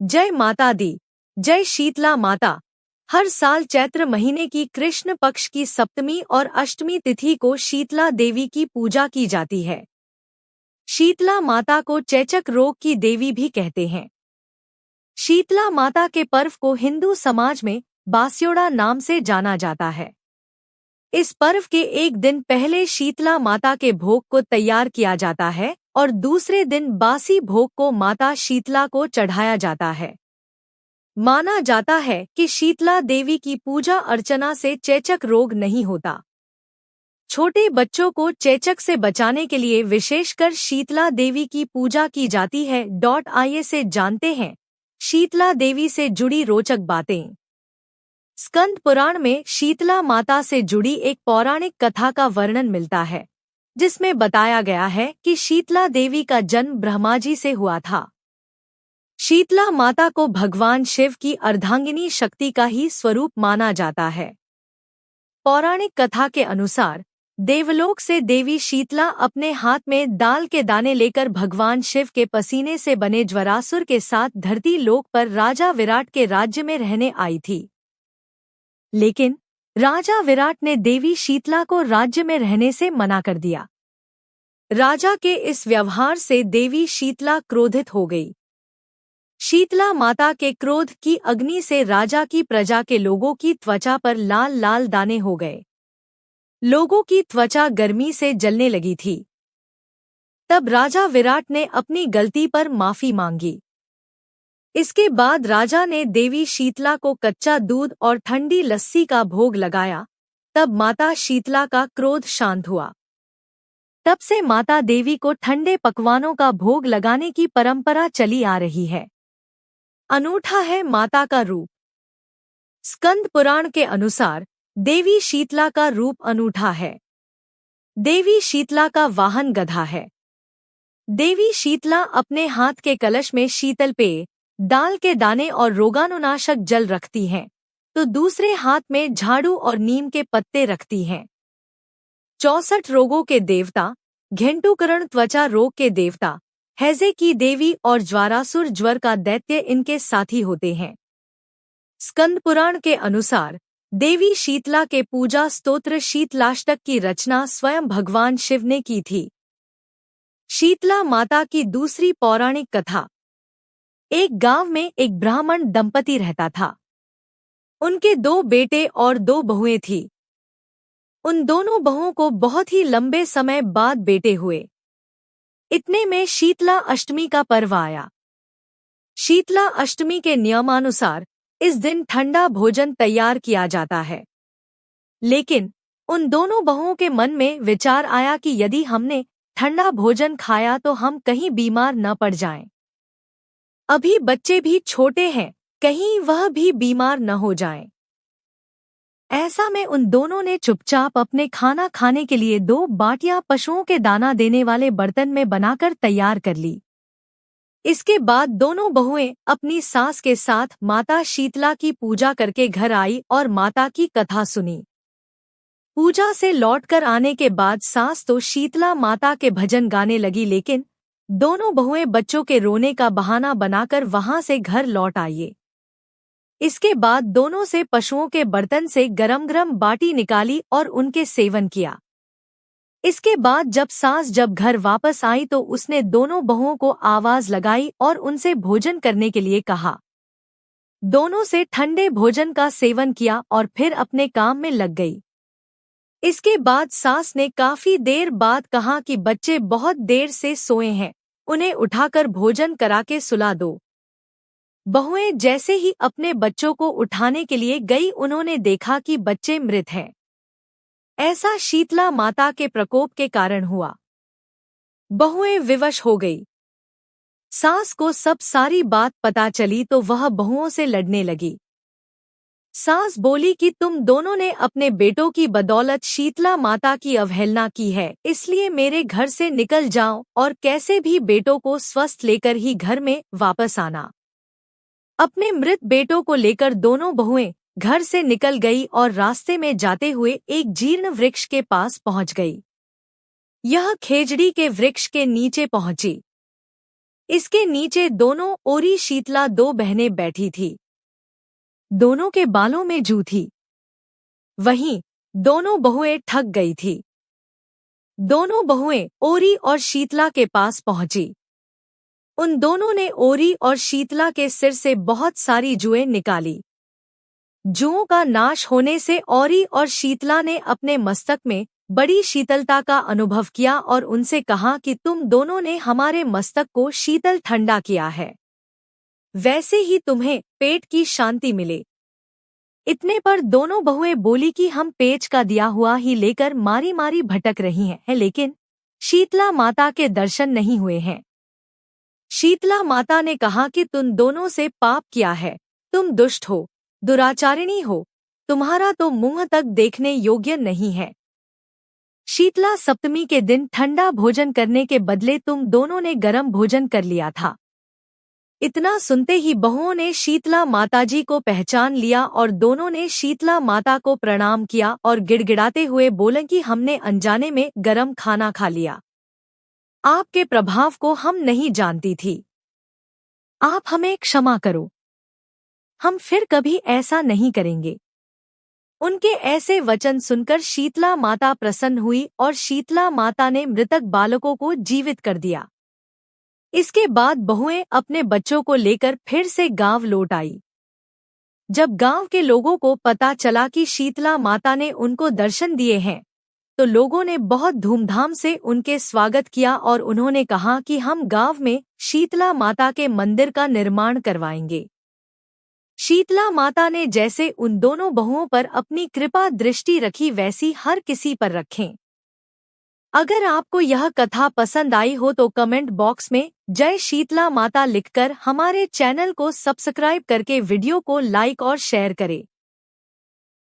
जय माता दी। जय शीतला माता। हर साल चैत्र महीने की कृष्ण पक्ष की सप्तमी और अष्टमी तिथि को शीतला देवी की पूजा की जाती है। शीतला माता को चेचक रोग की देवी भी कहते हैं। शीतला माता के पर्व को हिंदू समाज में बास्योड़ा नाम से जाना जाता है। इस पर्व के एक दिन पहले शीतला माता के भोग को तैयार किया जाता है और दूसरे दिन बासी भोग को माता शीतला को चढ़ाया जाता है। माना जाता है कि शीतला देवी की पूजा अर्चना से चेचक रोग नहीं होता। छोटे बच्चों को चेचक से बचाने के लिए विशेषकर शीतला देवी की पूजा की जाती है। आइए से जानते हैं शीतला देवी से जुड़ी रोचक बातें। स्कंद पुराण में शीतला माता से जुड़ी एक पौराणिक कथा का वर्णन मिलता है, जिसमें बताया गया है कि शीतला देवी का जन्म ब्रह्माजी से हुआ था। शीतला माता को भगवान शिव की अर्धांगिनी शक्ति का ही स्वरूप माना जाता है। पौराणिक कथा के अनुसार देवलोक से देवी शीतला अपने हाथ में दाल के दाने लेकर भगवान शिव के पसीने से बने ज्वरासुर के साथ धरती लोक पर राजा विराट के राज्य में रहने आई थी। लेकिन राजा विराट ने देवी शीतला को राज्य में रहने से मना कर दिया। राजा के इस व्यवहार से देवी शीतला क्रोधित हो गई। शीतला माता के क्रोध की अग्नि से राजा की प्रजा के लोगों की त्वचा पर लाल लाल दाने हो गए। लोगों की त्वचा गर्मी से जलने लगी थी। तब राजा विराट ने अपनी गलती पर माफी मांगी। इसके बाद राजा ने देवी शीतला को कच्चा दूध और ठंडी लस्सी का भोग लगाया। तब माता शीतला का क्रोध शांत हुआ। तब से माता देवी को ठंडे पकवानों का भोग लगाने की परंपरा चली आ रही है। अनूठा है माता का रूप। स्कंद पुराण के अनुसार देवी शीतला का रूप अनूठा है। देवी शीतला का वाहन गधा है। देवी शीतला अपने हाथ के कलश में शीतल पेय, दाल के दाने और रोगाणुनाशक जल रखती हैं, तो दूसरे हाथ में झाड़ू और नीम के पत्ते रखती हैं। 64 रोगों के देवता, घेंटुकरण त्वचा रोग के देवता, हैजे की देवी और ज्वारासुर ज्वर का दैत्य इनके साथी होते हैं। स्कंद पुराण के अनुसार देवी शीतला के पूजा स्तोत्र शीतलाष्टक की रचना स्वयं भगवान शिव ने की थी। शीतला माता की दूसरी पौराणिक कथा। एक गांव में एक ब्राह्मण दंपति रहता था। उनके 2 बेटे और 2 बहुएं थीं। उन दोनों बहुओं को बहुत ही लंबे समय बाद बेटे हुए। इतने में शीतला अष्टमी का पर्व आया। शीतला अष्टमी के नियमानुसार इस दिन ठंडा भोजन तैयार किया जाता है। लेकिन उन दोनों बहुओं के मन में विचार आया कि यदि हमने ठंडा भोजन खाया तो हम कहीं बीमार न पड़ जाएं। अभी बच्चे भी छोटे हैं, कहीं वह भी बीमार न हो जाएं। ऐसा में उन दोनों ने चुपचाप अपने खाना खाने के लिए 2 बाटियां पशुओं के दाना देने वाले बर्तन में बनाकर तैयार कर ली। इसके बाद दोनों बहुएं अपनी सास के साथ माता शीतला की पूजा करके घर आई और माता की कथा सुनी। पूजा से लौटकर आने के बाद सास तो शीतला माता के भजन गाने लगी, लेकिन दोनों बहुएं बच्चों के रोने का बहाना बनाकर वहां से घर लौट आए। इसके बाद दोनों से पशुओं के बर्तन से गरम-गरम बाटी निकाली और उनके सेवन किया। इसके बाद जब सास घर वापस आई तो उसने दोनों बहुओं को आवाज लगाई और उनसे भोजन करने के लिए कहा। दोनों से ठंडे भोजन का सेवन किया और फिर अपने काम में लग गई। इसके बाद सास ने काफी देर बाद कहा कि बच्चे बहुत देर से सोए हैं, उन्हें उठाकर भोजन करा के सुला दो। बहुएं जैसे ही अपने बच्चों को उठाने के लिए गई, उन्होंने देखा कि बच्चे मृत हैं। ऐसा शीतला माता के प्रकोप के कारण हुआ। बहुएं विवश हो गई। सास को सब सारी बात पता चली तो वह बहुओं से लड़ने लगी। सास बोली कि तुम दोनों ने अपने बेटों की बदौलत शीतला माता की अवहेलना की है, इसलिए मेरे घर से निकल जाओ और कैसे भी बेटों को स्वस्थ लेकर ही घर में वापस आना। अपने मृत बेटों को लेकर दोनों बहुएं घर से निकल गई और रास्ते में जाते हुए एक जीर्ण वृक्ष के पास पहुंच गई। यह खेजड़ी के वृक्ष के नीचे पहुंची। इसके नीचे दोनों ओरी शीतला दो बहनें बैठी थी। दोनों के बालों में जू थी। वहीं दोनों बहुएं ठग गई थी। दोनों बहुएं ओरी और शीतला के पास पहुंची। उन दोनों ने ओरी और शीतला के सिर से बहुत सारी जुएं निकाली। जुओं का नाश होने से ओरी और शीतला ने अपने मस्तक में बड़ी शीतलता का अनुभव किया और उनसे कहा कि तुम दोनों ने हमारे मस्तक को शीतल ठंडा किया है, वैसे ही तुम्हें पेट की शांति मिले। इतने पर दोनों बहुएं बोली कि हम पेच का दिया हुआ ही लेकर मारी मारी भटक रही हैं, लेकिन शीतला माता के दर्शन नहीं हुए हैं। शीतला माता ने कहा कि तुम दोनों से पाप किया है, तुम दुष्ट हो, दुराचारिणी हो, तुम्हारा तो मुंह तक देखने योग्य नहीं है। शीतला सप्तमी के दिन ठंडा भोजन करने के बदले तुम दोनों ने गर्म भोजन कर लिया था। इतना सुनते ही बहुओं ने शीतला माताजी को पहचान लिया और दोनों ने शीतला माता को प्रणाम किया और गिड़गिड़ाते हुए बोले कि हमने अनजाने में गरम खाना खा लिया। आपके प्रभाव को हम नहीं जानती थी। आप हमें क्षमा करो, हम फिर कभी ऐसा नहीं करेंगे। उनके ऐसे वचन सुनकर शीतला माता प्रसन्न हुई और शीतला माता ने मृतक बालकों को जीवित कर दिया। इसके बाद बहुएं अपने बच्चों को लेकर फिर से गांव लौट आई। जब गांव के लोगों को पता चला कि शीतला माता ने उनको दर्शन दिए हैं, तो लोगों ने बहुत धूमधाम से उनके स्वागत किया और उन्होंने कहा कि हम गांव में शीतला माता के मंदिर का निर्माण करवाएंगे। शीतला माता ने जैसे उन दोनों बहुओं पर अपनी कृपा दृष्टि रखी, वैसी हर किसी पर रखें। अगर आपको यह कथा पसंद आई हो तो कमेंट बॉक्स में जय शीतला माता लिखकर हमारे चैनल को सब्सक्राइब करके वीडियो को लाइक और शेयर करें।